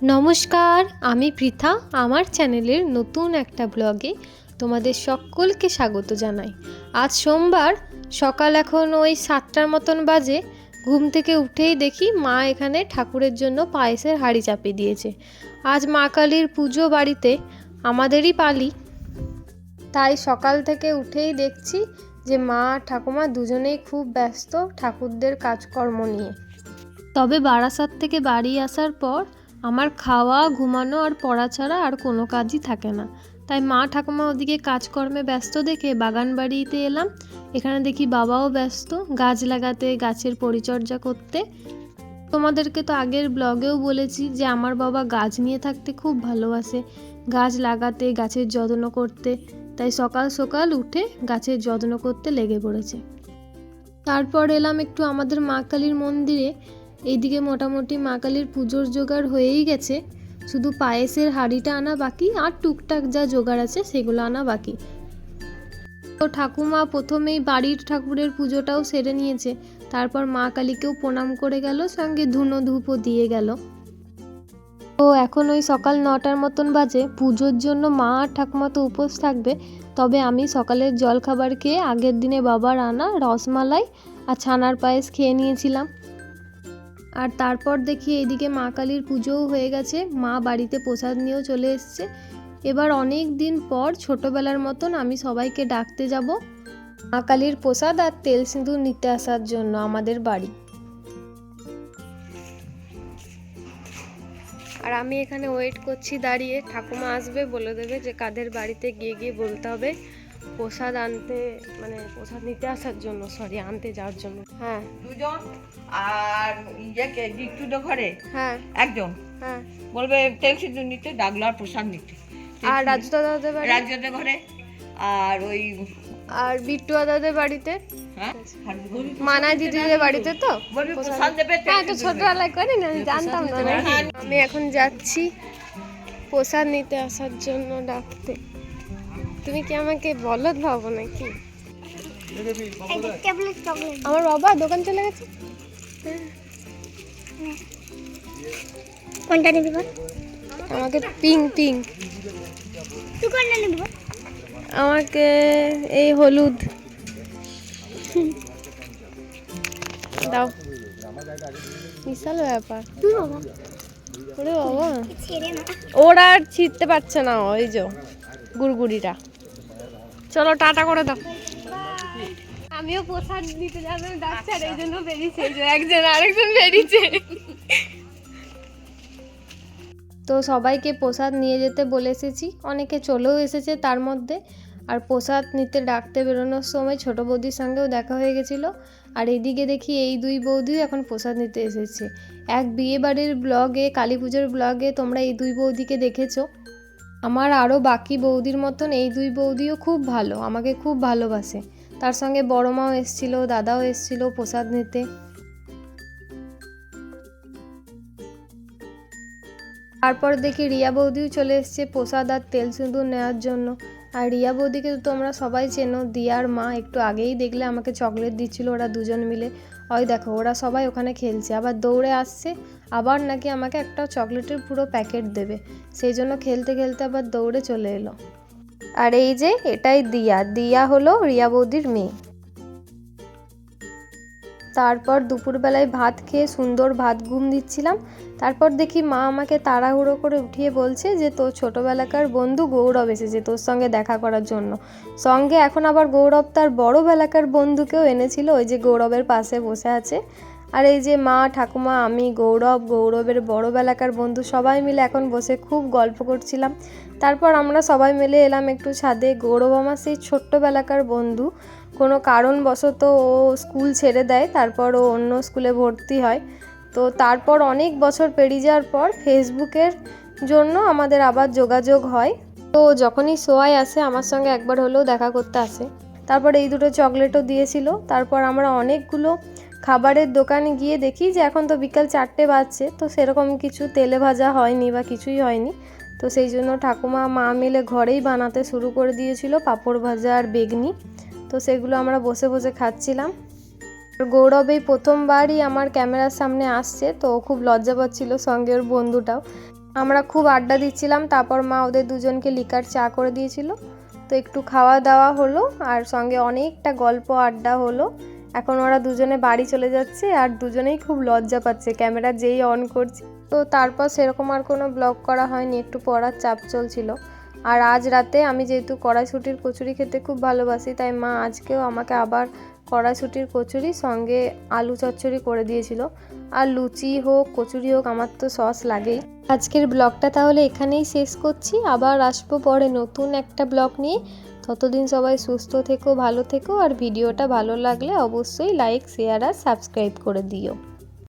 নমস্কার, আমি পৃথা। আমার চ্যানেলের নতুন একটা ব্লগে তোমাদের সকলকে স্বাগত জানাই। আজ সোমবার, সকাল এখন ওই 7টার মতন বাজে। ঘুম থেকে উঠেই দেখি মা এখানে ঠাকুরের জন্য পায়েসের হাঁড়ি চাপিয়ে দিয়েছে। আজ মা কালীর পুজো বাড়িতে, আমাদেরই পালি। তাই সকাল থেকে উঠেই দেখছি যে মা আর ঠাকুমা দুজনেই খুব ব্যস্ত ঠাকুরদের কাজকর্ম নিয়ে। তবে বারাসাত থেকে বাড়ি আসার পর আমার খাওয়া, ঘুমানো আর পড়া ছাড়া আর কোনো কাজই থাকে না। তাই মা ঠাকুমা ওদিকে কাজকর্মে ব্যস্ত দেখে বাগান বাড়িতে এলাম। এখানে দেখি বাবাও ব্যস্ত গাছ লাগাতে, গাছের পরিচর্যা করতে। তোমাদেরকে তো আগের ব্লগেও বলেছি যে আমার বাবা গাছ নিয়ে থাকতে খুব ভালোবাসে, গাছ লাগাতে, গাছের যত্ন করতে। তাই সকাল সকাল উঠে গাছের যত্ন করতে লেগে পড়েছে। তারপর এলাম একটু আমাদের মা কালীর মন্দিরে। এইদিকে মোটামুটি মা কালীর পুজোর জোগাড় হয়েই গেছে, শুধু পায়েসের হাঁড়িটা আনা বাকি আর টুকটাক যা জোগাড় আছে সেগুলো আনা বাকি। তো ঠাকুমা প্রথমেই বাড়ির ঠাকুরের পুজোটাও সেরে নিয়েছে, তারপর মা কালীকেও প্রণাম করে গেল, সঙ্গে ধুনো ধূপও দিয়ে গেল। তো এখন ওই সকাল 9টার মতন বাজে। পুজোর জন্য মা আর ঠাকুমা তো উপোস থাকবে, তবে আমি সকালের জলখাবার খেয়ে আগের দিনে বাবার আনা রসমালাই আর ছানার পায়েস খেয়ে নিয়েছিলাম। আর তারপর দেখি এইদিকে মা কালীর পুজোও হয়ে গেছে, মা বাড়িতে প্রসাদ নিয়েও চলে এসছে। এবার অনেক দিন পর ছোটোবেলার মতন আমি সবাইকে ডাকতে যাব মা কালীর প্রসাদ আর তেল সিঁদুর নিতে আসার জন্য আমাদের বাড়ি। আর আমি এখানে ওয়েট করছি দাঁড়িয়ে, ঠাকুমা আসবে, বলে দেবে যে কাদের বাড়িতে গিয়ে গিয়ে বলতে হবে প্রসাদ আনতে, মানে প্রসাদ নিতে আসার জন্য, সরি আনতে যাওয়ার জন্য। হ্যাঁ, দুজন। আর ইয়েকে ডিট্টুদের ঘরে হ্যাঁ একজন হ্যাঁ, বলবে তেল সিঁদুর নিতে, ডাগলো আর প্রসাদ নিতে। আর রাজু দাদাদের বাড়ি, রাজ্যদের ঘরে আর ওই আর বিট্টু দাদাদের বাড়িতে, হ্যাঁ মানাই দিদিদের বাড়িতে। তো বলবি প্রসাদ দেবে, হ্যাঁ, তো ছোটবেলায় করি না, আমি জানতাম না। আমি এখন যাচ্ছি প্রসাদ নিতে আসার জন্য ডাকতে। তুমি কি আমাকে বলদ ভাবো নাকি? আমার বাবা দোকান চলে গেছে। কোনটা নিবি বল? আমাকে পিঙ্ক পিঙ্ক। তুই কোনটা নিবি বল? আমাকে এই হলুদ দাও। বিশাল ব্যাপার। তুই বাবা ওরে বাবা, ছেড়ে না। ওরা আর ছিটতে পারছে না, ওই যে গুড়গুড়িটা। চলো টাটা করে দাও। আমিও প্রসাদ নিতে যাবো ডাকছি, আর এই জন্য বেরিয়েছে, এই যে একজন আরেকজন বেরিয়েছে। তো সবাইকে প্রসাদ নিয়ে যেতে বলে এসেছি, অনেকে চলেও এসেছে তার মধ্যে। আর প্রসাদ নিতে ডাকতে বেরোনোর সময় ছোটো বৌদির সঙ্গেও দেখা হয়ে গেছিলো। আর এদিকে দেখি এই দুই বৌদিও এখন প্রসাদ নিতে এসেছে। এক বিয়ে বাড়ির ব্লগে, কালী পুজোর ব্লগে তোমরা এই দুই বৌদিকে দেখেছো। আমার আরও বাকি বৌদির মতন এই দুই বৌদিও খুব ভালো, আমাকে খুব ভালোবাসে। তার সঙ্গে বড় মাও এসেছিলো, দাদাও এসেছিলো প্রসাদ নিতে। তারপর দেখি রিয়া বৌদিও চলে এসছে প্রসাদ আর তেল সিঁদুর নেওয়ার জন্য। আর রিয়া বৌদিকে তো তোমরা সবাই চেনো, দিয়ার মা। একটু আগেই দেখলে আমাকে চকলেট দিচ্ছিল ওরা দুজন মিলে। ওই দেখো ওরা সবাই ওখানে খেলছে, আবার দৌড়ে আসছে, আবার নাকি আমাকে একটা চকলেটের পুরো প্যাকেট দেবে। সেই জন্য খেলতে খেলতে আবার দৌড়ে চলে এলো। আর এই যে এটাই দিয়া, দিয়া হলো রিয়া বৌদির মেয়ে। তারপর দুপুরবেলায় ভাত খেয়ে সুন্দর ভাত ঘুম দিচ্ছিলাম। তারপর দেখি মা আমাকে তাড়াহুড়ো করে উঠিয়ে বলছে যে তোর ছোটোবেলাকার বন্ধু গৌরব এসেছে তোর সঙ্গে দেখা করার জন্য। সঙ্গে এখন আবার গৌরব তার বড়োবেলাকার বন্ধুকেও এনেছিল, ওই যে গৌরবের পাশে বসে আছে। আর এই যে মা, ঠাকুমা, আমি, গৌরব, গৌরবের বড়োবেলাকার বন্ধু সবাই মিলে এখন বসে খুব গল্প করছিলাম। তারপর আমরা সবাই মিলে এলাম একটু ছাদে। গৌরব আমার সেই ছোট্টবেলাকার বন্ধু, কোনো কারণবশত ও স্কুল ছেড়ে দেয়, তারপর ও অন্য স্কুলে ভর্তি হয়। তো তারপর অনেক বছর পেরিয়ে যাওয়ার পর ফেসবুকের জন্য আমাদের আবার যোগাযোগ হয়। তো যখনই সোয়াই আসে আমার সঙ্গে একবার হলেও দেখা করতে আসে। তারপর এই দুটো চকলেটও দিয়েছিল। তারপর আমরা অনেকগুলো খাবারের দোকানে গিয়ে দেখি যে এখন তো বিকাল 4টে বাজছে, তো সেরকম কিছু তেলে ভাজা হয়নি বা কিছুই হয়নি। তো সেই জন্য ঠাকুমা মা মিলে ঘরেই বানাতে শুরু করে দিয়েছিল পাঁপড় ভাজা আর বেগনি। তো সেগুলো আমরা বসে বসে খাচ্ছিলাম। গৌরব এই প্রথমবারই আমার ক্যামেরার সামনে আসছে, তো খুব লজ্জা পাচ্ছিল, সঙ্গে ওর বন্ধুটাও। আমরা খুব আড্ডা দিচ্ছিলাম, তারপর মা ওদের দুজনকে লিকার চা করে দিয়েছিল। তো একটু খাওয়া দাওয়া হলো আর সঙ্গে অনেকটা গল্প আড্ডা হলো। এখন ওরা দুজনে বাড়ি চলে যাচ্ছে আর দুজনেই খুব লজ্জা পাচ্ছে ক্যামেরা যেই অন করছে। তো তারপর সেরকম আর কোনো ব্লগ করা হয়নি, একটু পড়ার চাপ চলছিল। আর আজ রাতে আমি যেহেতু কড়াইশুঁটির কচুরি খেতে খুব ভালোবাসি, তাই মা আজকেও আমাকে আবার কড়াইশুঁটির কচুরি সঙ্গে আলু চচ্চড়ি করে দিয়েছিল। আর লুচি হোক কচুরি হোক আমার তো সস লাগেই। আজকের ব্লগটা তাহলে এখানেই শেষ করছি, আবার আসবো পরে নতুন একটা ব্লগ নিয়ে। ততদিন সবাই সুস্থ থেকো, ভালো থেকো, আর ভিডিওটা ভালো লাগলে অবশ্যই লাইক, শেয়ার আর সাবস্ক্রাইব করে দিও।